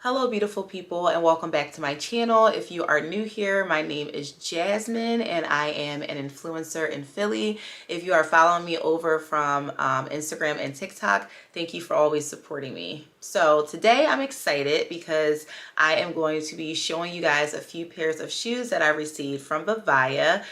Hello beautiful people, and welcome back to my channel. If you are new here, my name is Jasmine and I am an influencer in Philly. If you are following me over from Instagram and TikTok, thank you for always supporting me. So today I'm excited because I am going to be showing you guys a few pairs of shoes that I received from VIVAIA.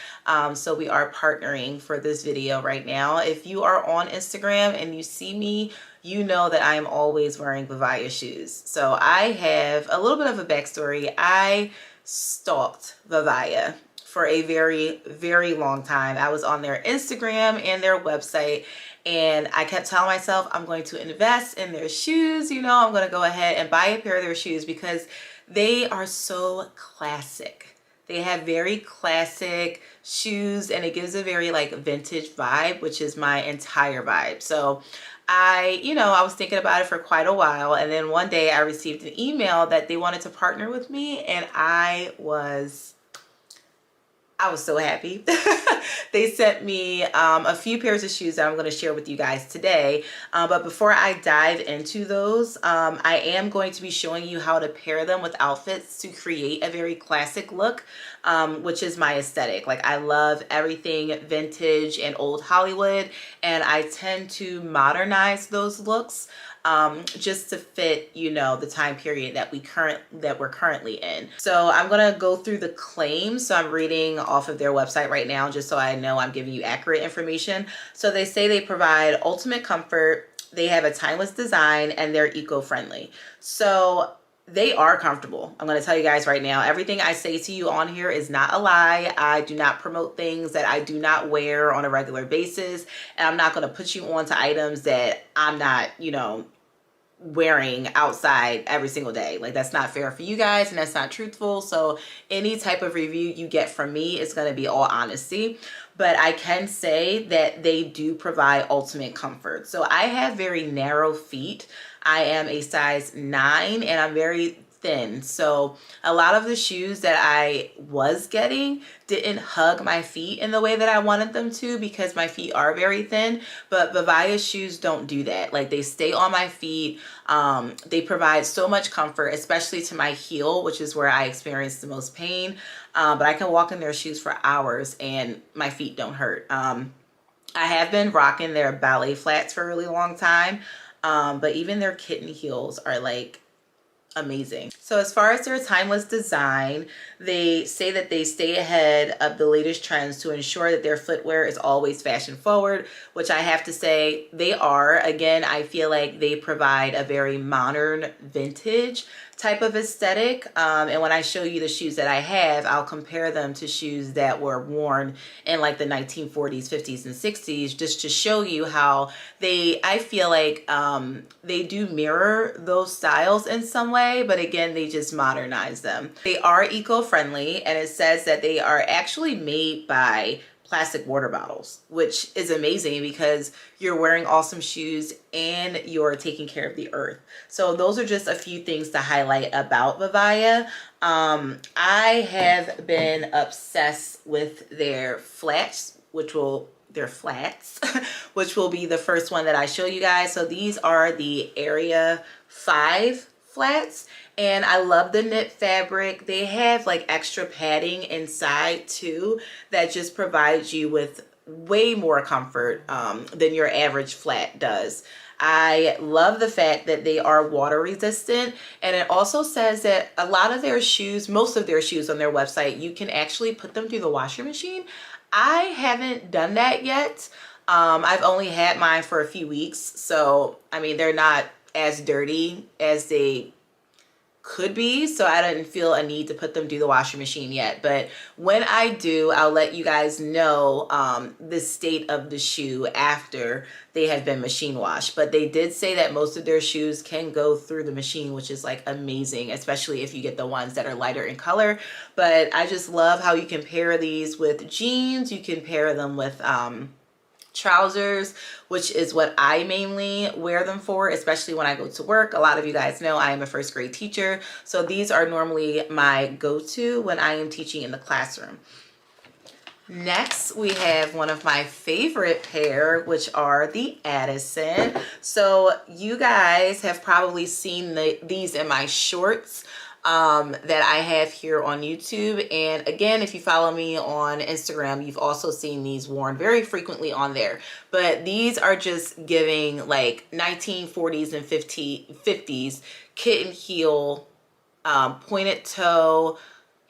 So we are partnering for this video right now. If you are on Instagram and you see me, you know that I am always wearing VIVAIA shoes. So I have a little bit of a backstory. I stalked VIVAIA for a very, very long time. I was on their Instagram and their website, and I kept telling myself I'm going to invest in their shoes. You know, I'm going to go ahead and buy a pair of their shoes because they are so classic. They have very classic shoes and it gives a very like vintage vibe, which is my entire vibe. So I was thinking about it for quite a while, and then one day I received an email that they wanted to partner with me, and I was so happy. They sent me a few pairs of shoes that I'm going to share with you guys today. But before I dive into those, I am going to be showing you how to pair them with outfits to create a very classic look, which is my aesthetic. Like, I love everything vintage and old Hollywood, and I tend to modernize those looks just to fit, you know, the time period that we're currently in. So I'm gonna go through the claims. So I'm reading off of their website right now, just so I know I'm giving you accurate information. So they say they provide ultimate comfort, they have a timeless design, and they're eco-friendly. So they are comfortable. I'm going to tell you guys right now, everything I say to you on here is not a lie. I do not promote things that I do not wear on a regular basis. And I'm not going to put you onto items that I'm not, you know, wearing outside every single day. Like, that's not fair for you guys, and that's not truthful. So any type of review you get from me is going to be all honesty. But I can say that they do provide ultimate comfort. So I have very narrow feet. I am a size 9 and I'm very thin. So a lot of the shoes that I was getting didn't hug my feet in the way that I wanted them to because my feet are very thin. But VIVAIA shoes don't do that. Like, they stay on my feet. They provide so much comfort, especially to my heel, which is where I experience the most pain. But I can walk in their shoes for hours and my feet don't hurt. I have been rocking their ballet flats for a really long time. But even their kitten heels are like amazing. So as far as their timeless design, they say that they stay ahead of the latest trends to ensure that their footwear is always fashion forward, which I have to say they are. Again, I feel like they provide a very modern vintage type of aesthetic. And when I show you the shoes that I have, I'll compare them to shoes that were worn in like the 1940s, 50s, and 60s, just to show you how I feel like they do mirror those styles in some way, but again, they just modernize them. They are eco-friendly, and it says that they are actually made by plastic water bottles, which is amazing because you're wearing awesome shoes and you're taking care of the earth. So those are just a few things to highlight about VIVAIA. I have been obsessed with their flats, which will be the first one that I show you guys. So these are the Area 5 flats, and I love the knit fabric. They have like extra padding inside too that just provides you with way more comfort than your average flat does. I love the fact that they are water resistant, and it also says that a lot of their shoes, most of their shoes on their website, you can actually put them through the washing machine. I haven't done that yet. I've only had mine for a few weeks, so I mean, they're not as dirty as they could be, so I didn't feel a need to put them through the washing machine yet. But when I do, I'll let you guys know the state of the shoe after they have been machine washed. But they did say that most of their shoes can go through the machine, which is like amazing, especially if you get the ones that are lighter in color. But I just love how you can pair these with jeans. You can pair them with trousers, which is what I mainly wear them for, especially when I go to work. A lot of you guys know I am a first grade teacher, so these are normally my go-to when I am teaching in the classroom. Next, we have one of my favorite pair, which are the Addison. So you guys have probably seen these in my shorts that I have here on YouTube. And again, if you follow me on Instagram, you've also seen these worn very frequently on there. But these are just giving like 1940s and 50s kitten heel, pointed toe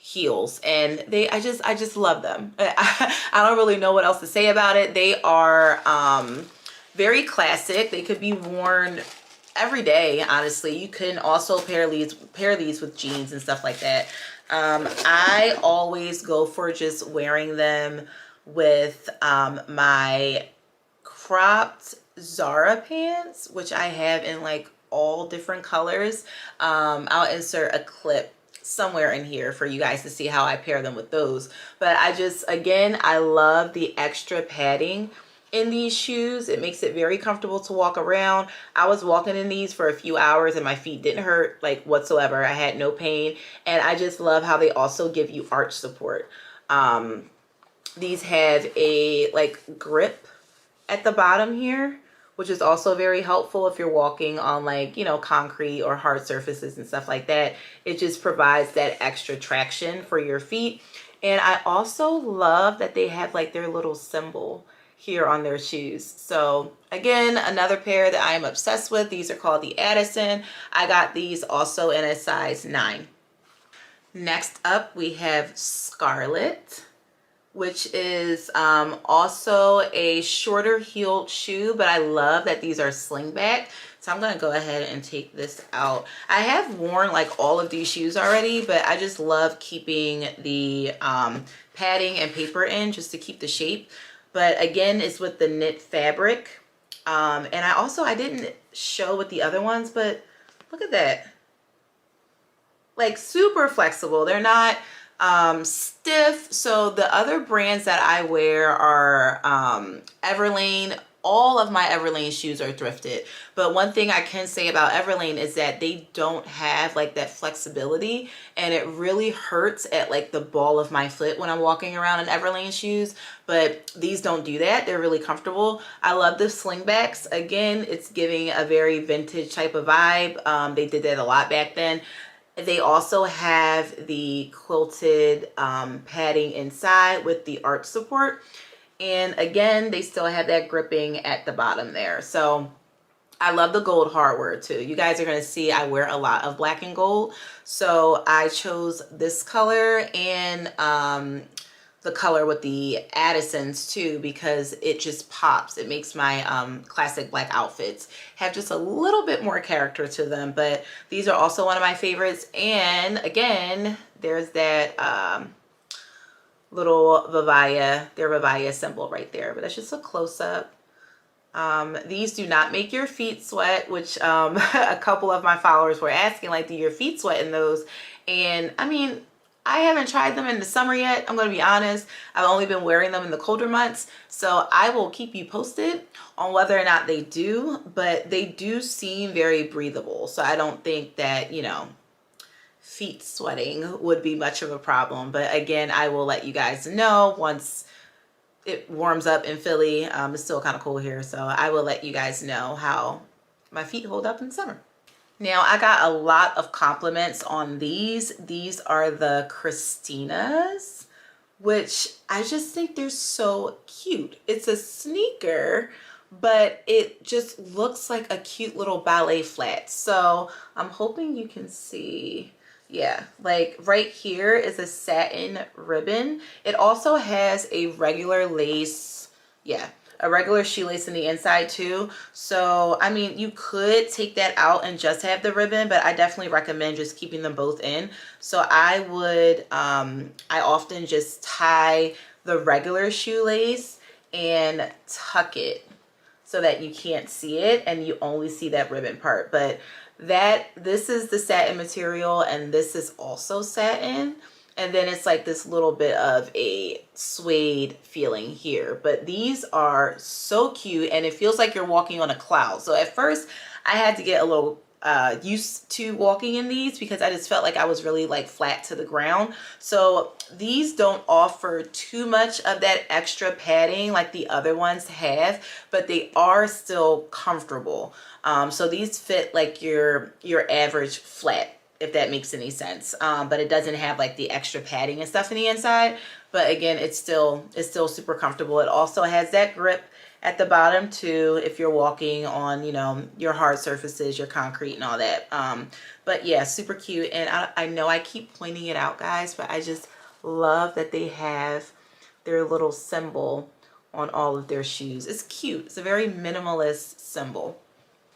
heels, and I just love them. I don't really know what else to say about it. They are very classic. They could be worn every day, honestly. You can also pair these with jeans and stuff like that. I always go for just wearing them with my cropped Zara pants, which I have in like all different colors. I'll insert a clip somewhere in here for you guys to see how I pair them with those. But again, I love the extra padding in these shoes. It makes it very comfortable to walk around. I was walking in these for a few hours and my feet didn't hurt like whatsoever. I had no pain, and I just love how they also give you arch support. These have a like grip at the bottom here, which is also very helpful if you're walking on like, you know, concrete or hard surfaces and stuff like that. It just provides that extra traction for your feet. And I also love that they have like their little symbol here on their shoes. So again, another pair that I am obsessed with. These are called the Addison. I got these also in a size 9. Next up, we have Scarlet, which is also a shorter heeled shoe, but I love that these are slingback. So I'm going to go ahead and take this out. I have worn like all of these shoes already, but I just love keeping the padding and paper in just to keep the shape. But again, it's with the knit fabric. And I didn't show with the other ones, but look at that. Like super flexible. They're not stiff. So the other brands that I wear are Everlane. All of my Everlane shoes are thrifted, but one thing I can say about Everlane is that they don't have like that flexibility, and it really hurts at like the ball of my foot when I'm walking around in Everlane shoes. But these don't do that. They're really comfortable. I love the slingbacks. Again, it's giving a very vintage type of vibe. They did that a lot back then. They also have the quilted padding inside with the arch support. And again, they still have that gripping at the bottom there. So I love the gold hardware too. You guys are going to see I wear a lot of black and gold. So I chose this color and the color with the Addisons too, because it just pops. It makes my classic black outfits have just a little bit more character to them. But these are also one of my favorites. And again, there's that little VIVAIA, their VIVAIA symbol right there. But that's just a close-up. These do not make your feet sweat, which a couple of my followers were asking, like, do your feet sweat in those? And I mean, I haven't tried them in the summer yet. I'm going to be honest. I've only been wearing them in the colder months. So I will keep you posted on whether or not they do, but they do seem very breathable. So I don't think that, you know, feet sweating would be much of a problem. But again, I will let you guys know once it warms up in Philly. It's still kind of cool here, so I will let you guys know how my feet hold up in summer. Now, I got a lot of compliments on these. These are the Christinas, which I just think they're so cute. It's a sneaker, but it just looks like a cute little ballet flat. So I'm hoping you can see. Yeah, like right here is a satin ribbon. It also has a regular lace, a regular shoelace in the inside too. So, I mean, you could take that out and just have the ribbon, but I definitely recommend just keeping them both in. So I would, I often just tie the regular shoelace and tuck it so that you can't see it and you only see that ribbon part. But this is the satin material, and this is also satin, and then it's like this little bit of a suede feeling here. But these are so cute, and it feels like you're walking on a cloud. So at first I had to get a little used to walking in these because I just felt like I was really like flat to the ground. So these don't offer too much of that extra padding like the other ones have, but they are still comfortable. So these fit like your average flat, if that makes any sense. But it doesn't have like the extra padding and stuff in the inside. But again, it's still super comfortable. It also has that grip at the bottom too, if you're walking on, you know, your hard surfaces, your concrete and all that. But yeah, super cute. And I know I keep pointing it out, guys, but I just love that they have their little symbol on all of their shoes. It's cute. It's a very minimalist symbol.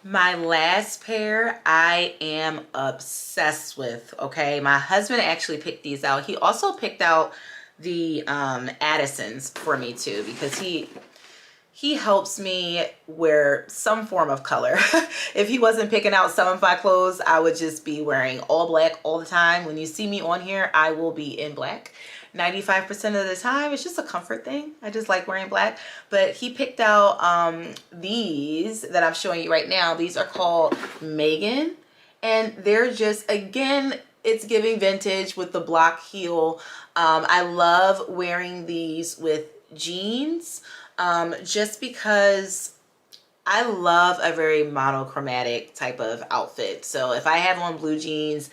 My last pair I am obsessed with, okay? My husband actually picked these out. He also picked out the Addisons for me too, because he helps me wear some form of color. If he wasn't picking out some of my clothes, I would just be wearing all black all the time. When you see me on here, I will be in black 95% of the time. It's just a comfort thing. I just like wearing black. But he picked out these that I'm showing you right now. These are called Megan, and they're just, again, it's giving vintage with the block heel. I love wearing these with jeans, just because I love a very monochromatic type of outfit. So if I have on blue jeans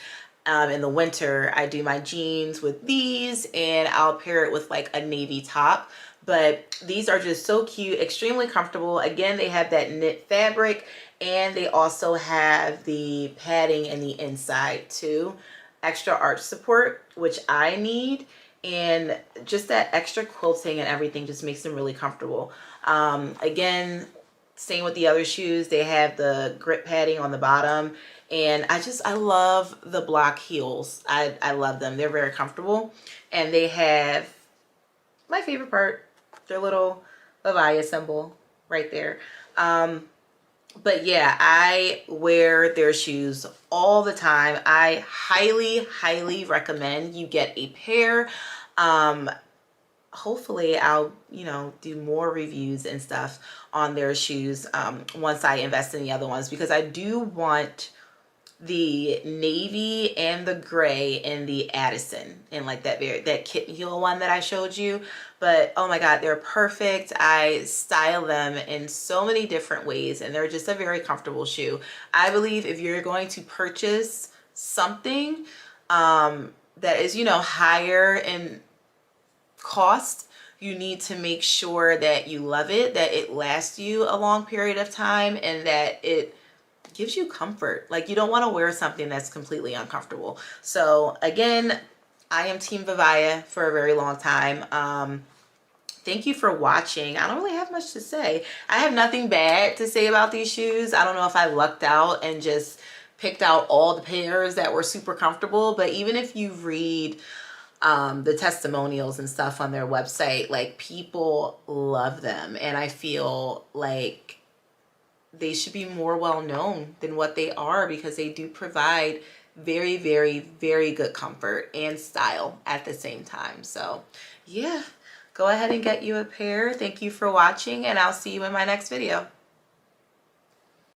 in the winter, I do my jeans with these and I'll pair it with like a navy top. But these are just so cute, extremely comfortable. Again, they have that knit fabric and they also have the padding in the inside too. Extra arch support, which I need, and just that extra quilting and everything just makes them really comfortable. Again, same with the other shoes. They have the grip padding on the bottom, and I love the block heels. I love them. They're very comfortable, and they have my favorite part, their little VIVAIA symbol right there. But yeah, I wear their shoes all the time. I highly recommend you get a pair. Hopefully I'll, you know, do more reviews and stuff on their shoes once I invest in the other ones, because I do want the navy and the gray and the Addison and like that kitten heel one that I showed you. But oh my god, they're perfect. I style them in so many different ways and they're just a very comfortable shoe. I believe if you're going to purchase something that is, you know, higher in cost, you need to make sure that you love it, that it lasts you a long period of time, and that it gives you comfort. Like, you don't want to wear something that's completely uncomfortable. So again, I am Team VIVAIA for a very long time. Thank you for watching. I don't really have much to say. I have nothing bad to say about these shoes. I don't know if I lucked out and just picked out all the pairs that were super comfortable, but even if you read the testimonials and stuff on their website, like, people love them, and I feel like they should be more well known than what they are, because they do provide very good comfort and style at the same time. So yeah, go ahead and get you a pair. Thank you for watching, and I'll see you in my next video.